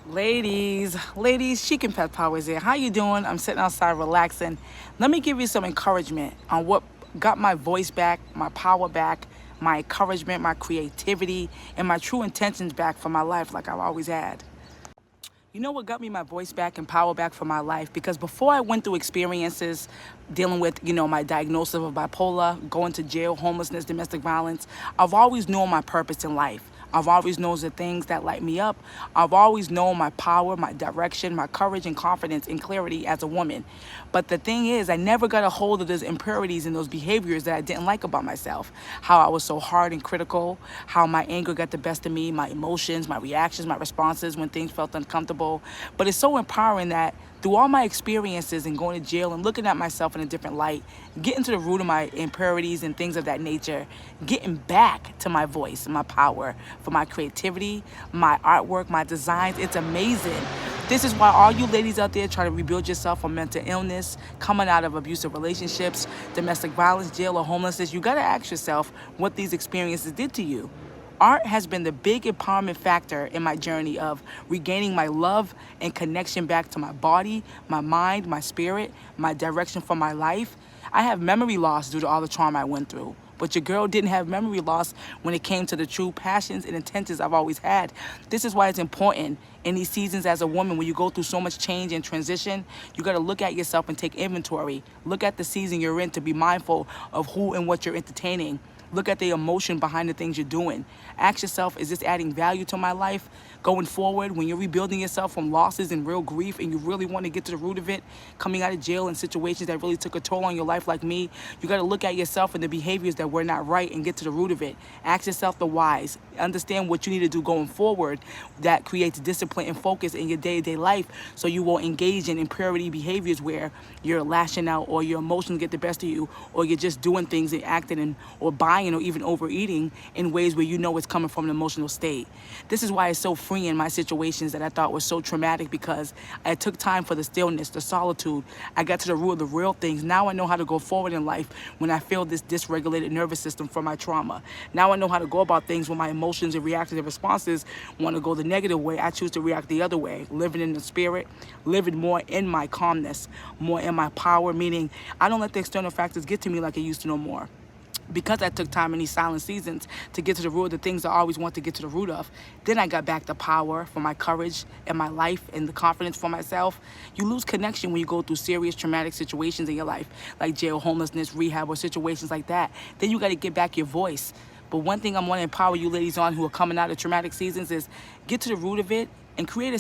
Ladies, Chic and Pet Powers here. How you doing? I'm sitting outside relaxing. Let me give you some encouragement on what got my voice back, my power back, my encouragement, my creativity, and my true intentions back for my life like I've always had. You know what got me my voice back and power back for my life? Because before I went through experiences dealing with, my diagnosis of bipolar, going to jail, homelessness, domestic violence, I've always known my purpose in life. I've always known the things that light me up. I've always known my power, my direction, my courage and confidence and clarity as a woman. But the thing is, I never got a hold of those impurities and those behaviors that I didn't like about myself. How I was so hard and critical, how my anger got the best of me, my emotions, my reactions, my responses when things felt uncomfortable. But it's so empowering that through all my experiences and going to jail and looking at myself in a different light, getting to the root of my impurities and things of that nature, getting back to my voice and my power for my creativity, my artwork, my designs, it's amazing. This is why all you ladies out there trying to rebuild yourself from mental illness, coming out of abusive relationships, domestic violence, jail, or homelessness, you gotta ask yourself what these experiences did to you. Art has been the big empowerment factor in my journey of regaining my love and connection back to my body, my mind, my spirit, my direction for my life. I have memory loss due to all the trauma I went through. But your girl didn't have memory loss when it came to the true passions and intentions I've always had. This is why it's important in these seasons as a woman, when you go through so much change and transition, you got to look at yourself and take inventory. Look at the season you're in to be mindful of who and what you're entertaining. Look at the emotion behind the things you're doing. Ask yourself, is this adding value to my life? Going forward, when you're rebuilding yourself from losses and real grief and you really want to get to the root of it, coming out of jail in situations that really took a toll on your life like me, you got to look at yourself and the behaviors that were not right and get to the root of it. Ask yourself the whys. Understand what you need to do going forward that creates discipline and focus in your day-to-day life so you won't engage in impurity behaviors where you're lashing out or your emotions get the best of you or you're just doing things and acting and or buying or even overeating in ways where you know it's coming from an emotional state. This is why it's so freeing in my situations that I thought were so traumatic, because I took time for the stillness, the solitude. I got to the root of the real things. Now I know how to go forward in life when I feel this dysregulated nervous system from my trauma. Now I know how to go about things when my emotions and reactions and responses want to go the negative way. I choose to react the other way, living in the spirit, living more in my calmness, more in my power, meaning I don't let the external factors get to me like I used to no more. Because I took time in these silent seasons to get to the root of the things I always want to get to the root of, then I got back the power for my courage and my life and the confidence for myself. You lose connection when you go through serious traumatic situations in your life, like jail, homelessness, rehab, or situations like that. Then you got to get back your voice. But one thing I want to empower you ladies on who are coming out of traumatic seasons is get to the root of it and create a